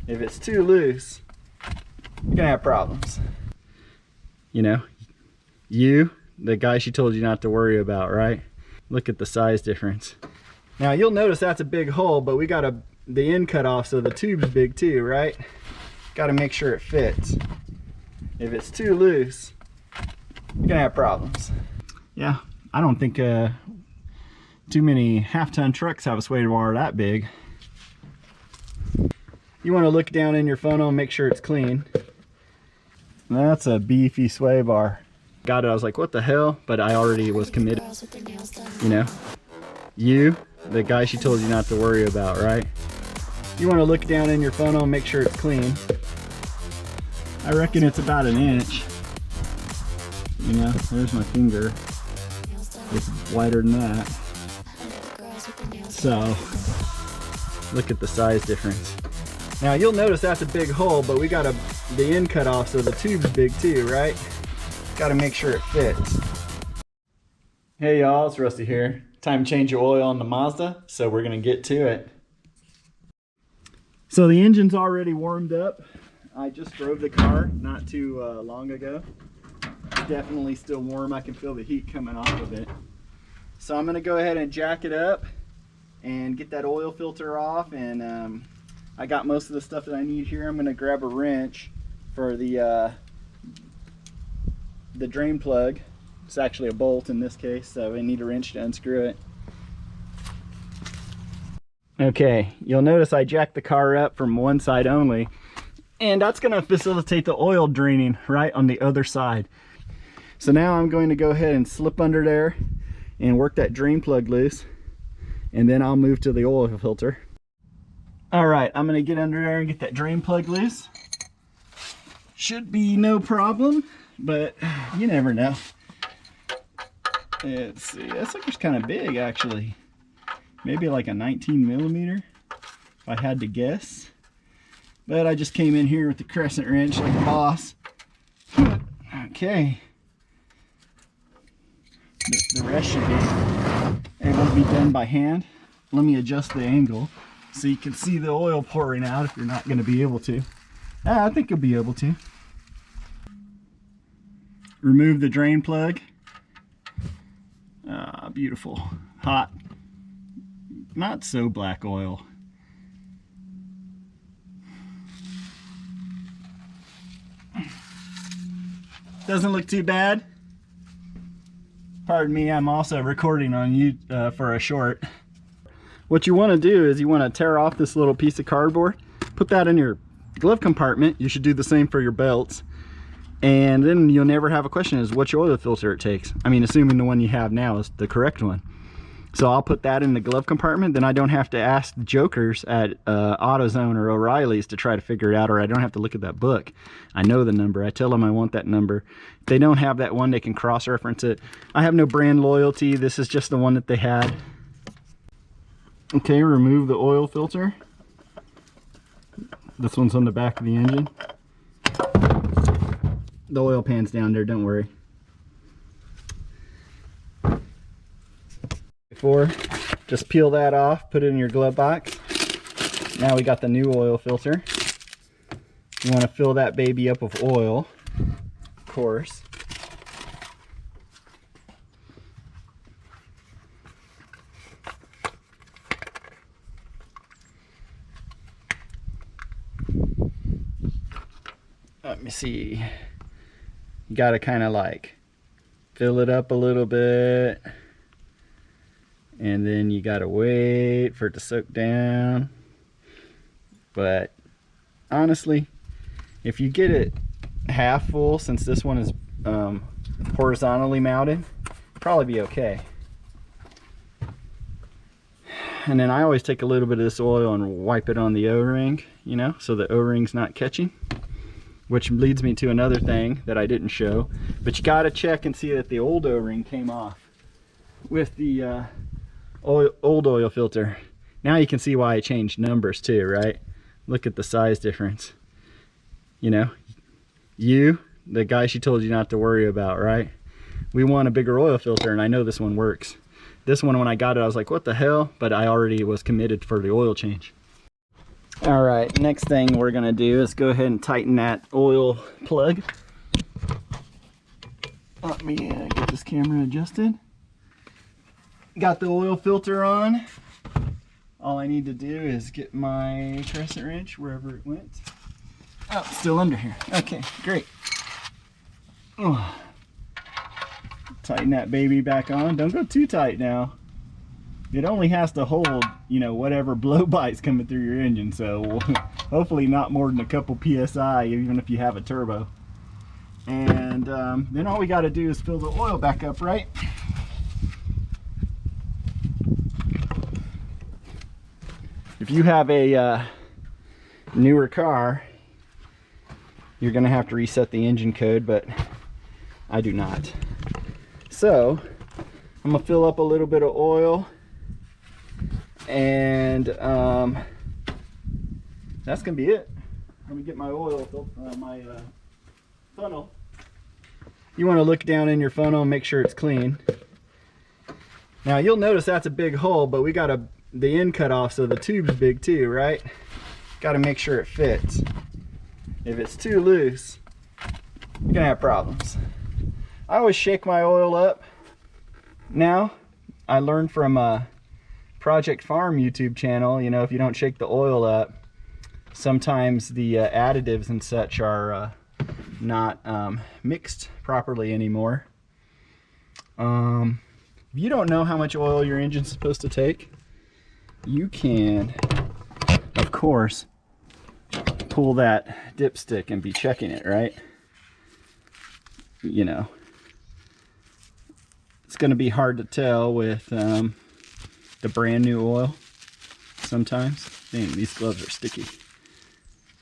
If it's too loose, you're gonna have problems. You know, the guy she told you not to worry about, right? Look at the size difference. Now you'll notice that's a big hole, but we got the end cut off, so the tube's big too, right? Got to make sure it fits. If it's too loose, you're gonna have problems. Yeah, I don't think too many half-ton trucks have a sway bar that big. You want to look down in your funnel and make sure it's clean. That's a beefy sway bar. Got it, I was like, what the hell? But I already was committed. You know, the guy she told you not to worry about, right? You want to look down in your funnel and make sure it's clean. I reckon it's about an inch. You know, there's my finger. It's wider than that. So, look at the size difference. Now you'll notice that's a big hole, but we got the end cut off, so the tube's big too, right? Got to make sure it fits. Hey y'all, it's Rusty here. Time to change your oil on the Mazda, so we're gonna get to it. So the engine's already warmed up. I just drove the car not too long ago. Definitely still warm. I can feel the heat coming off of it. So I'm gonna go ahead and jack it up and get that oil filter off, and I got most of the stuff that I need here. I'm gonna grab a wrench for the drain plug. It's actually a bolt in this case, so we need a wrench to unscrew it. Okay, you'll notice I jacked the car up from one side only, and that's gonna facilitate the oil draining right on the other side. So now I'm going to go ahead and slip under there and work that drain plug loose, and then I'll move to the oil filter. All right, I'm gonna get under there and get that drain plug loose. Should be no problem, but you never know. Let's see, that sucker's kind of big actually. Maybe like a 19 millimeter, if I had to guess. But I just came in here with the crescent wrench like a boss. Okay. The rest should be able to be done by hand. Let me adjust the angle so you can see the oil pouring out if you're not going to be able to. I think you'll be able to. Remove the drain plug. Beautiful. Hot. Not so black oil. Doesn't look too bad. Pardon me, I'm also recording on you for a short. What you want to do is you want to tear off this little piece of cardboard, put that in your glove compartment. You should do the same for your belts, and then you'll never have a question as which oil filter it takes. I mean, assuming the one you have now is the correct one. So I'll put that in the glove compartment, then I don't have to ask the jokers at AutoZone or O'Reilly's to try to figure it out, or I don't have to look at that book. I know the number. I tell them I want that number. If they don't have that one, they can cross-reference it. I have no brand loyalty. This is just the one that they had. Okay, remove the oil filter. This one's on the back of the engine. The oil pan's down there, don't worry. Just peel that off, put it in your glove box. Now we got the new oil filter. You want to fill that baby up with oil, of course. Let me see. You got to kind of like fill it up a little bit. And then you gotta wait for it to soak down. But honestly, if you get it half full, since this one is horizontally mounted, probably be okay. And then I always take a little bit of this oil and wipe it on the O-ring, you know, so the O-ring's not catching. Which leads me to another thing that I didn't show, but you gotta check and see that the old O-ring came off with the old oil filter. Now you can see why I changed numbers too, right? Look at the size difference. You know, the guy she told you not to worry about, right? We want a bigger oil filter, and I know this one works. This one, when I got it, I was like, what the hell? But I already was committed for the oil change. All right, next thing we're gonna do is go ahead and tighten that oil plug. Let me get this camera adjusted. Got the oil filter on. All I need to do is get my crescent wrench wherever it went. Oh, it's still under here. Okay, great. Oh. Tighten that baby back on. Don't go too tight now. It only has to hold, you know, whatever blow bites coming through your engine, so hopefully not more than a couple PSI, even if you have a turbo. And then all we got to do is fill the oil back up, right? If you have a newer car, you're going to have to reset the engine code, but I do not. So I'm going to fill up a little bit of oil, and that's going to be it. Let me get my oil, funnel. You want to look down in your funnel and make sure it's clean. Now you'll notice that's a big hole, but we got the end cut off, so the tube's big too, right? Got to make sure it fits. If it's too loose, you're gonna have problems. I always shake my oil up. Now, I learned from a Project Farm YouTube channel, you know, if you don't shake the oil up, sometimes the additives and such are not mixed properly anymore. If you don't know how much oil your engine's supposed to take, you can, of course, pull that dipstick and be checking it, right? You know, it's going to be hard to tell with the brand new oil sometimes. Dang, these gloves are sticky.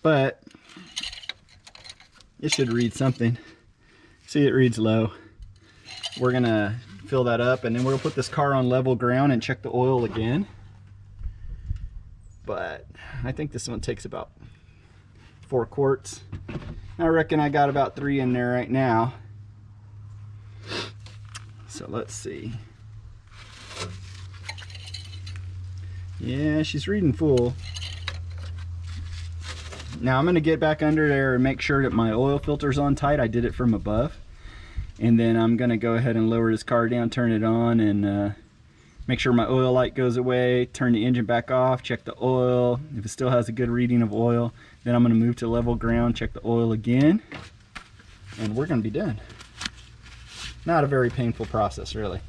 But it should read something. See, it reads low. We're going to fill that up, and then we're going to put this car on level ground and check the oil again. But I think this one takes about 4 quarts. I reckon I got about 3 in there right now. So let's see. Yeah, she's reading full. Now I'm going to get back under there and make sure that my oil filter's on tight. I did it from above. And then I'm going to go ahead and lower this car down, turn it on, and make sure my oil light goes away, turn the engine back off, check the oil. If it still has a good reading of oil, then I'm going to move to level ground, check the oil again, and we're going to be done. Not a very painful process, really.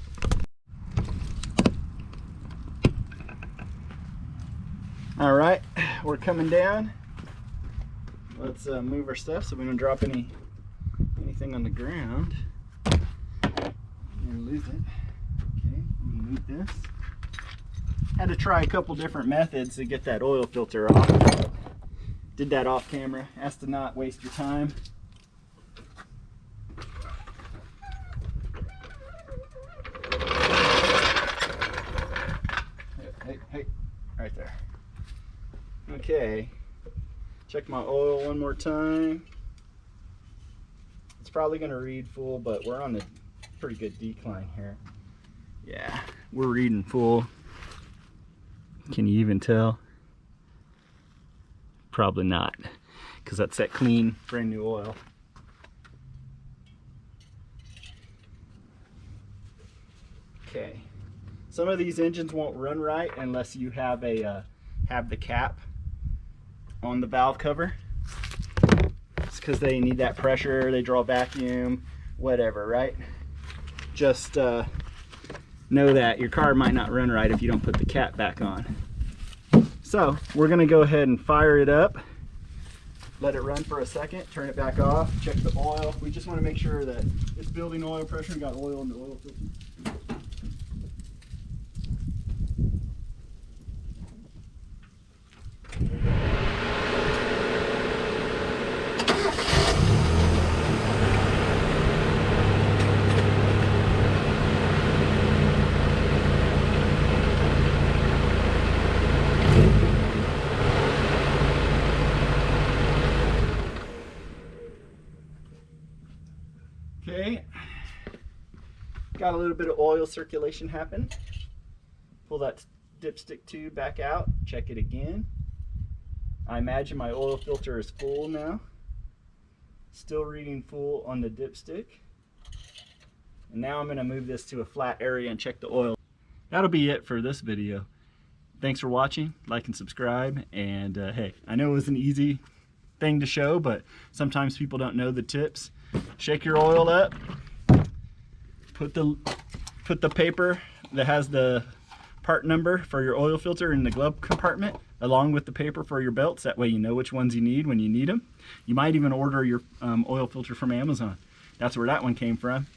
All right, we're coming down. Let's move our stuff so we don't drop anything on the ground. And lose it. Okay, move this. Had to try a couple different methods to get that oil filter off. Did that off camera. Has to not waste your time. Hey, right there. Okay, check my oil one more time. It's probably going to read full, but we're on a pretty good decline here. Yeah, we're reading full. Can you even tell? Probably not, because that's that clean, brand new oil. Okay, some of these engines won't run right unless you have the cap on the valve cover. It's because they need that pressure, they draw vacuum, whatever, right? Just know that your car might not run right if you don't put the cap back on. So we're gonna go ahead and fire it up, let it run for a second, turn it back off, check the oil. We just want to make sure that it's building oil pressure and got oil in the oil filter. Okay, got a little bit of oil circulation happen. Pull that dipstick tube back out, check it again. I imagine my oil filter is full now. Still reading full on the dipstick. And now I'm going to move this to a flat area and check the oil. That'll be it for this video. Thanks for watching, like and subscribe, and hey, I know it was an easy thing to show, but sometimes people don't know the tips. Shake your oil up, put the paper that has the part number for your oil filter in the glove compartment along with the paper for your belts. That way you know which ones you need when you need them. You might even order your oil filter from Amazon. That's where that one came from,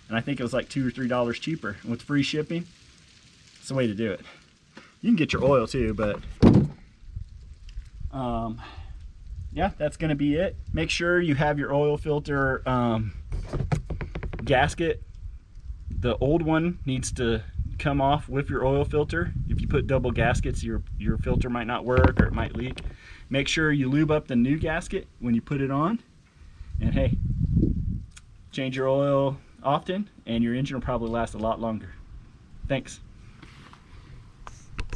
and I think it was like $2 or $3 cheaper. With free shipping, it's the way to do it. You can get your oil too, but yeah, that's gonna be it. Make sure you have your oil filter gasket. The old one needs to come off with your oil filter. If you put double gaskets, your filter might not work or it might leak. Make sure you lube up the new gasket when you put it on. And hey, change your oil often and your engine will probably last a lot longer. Thanks.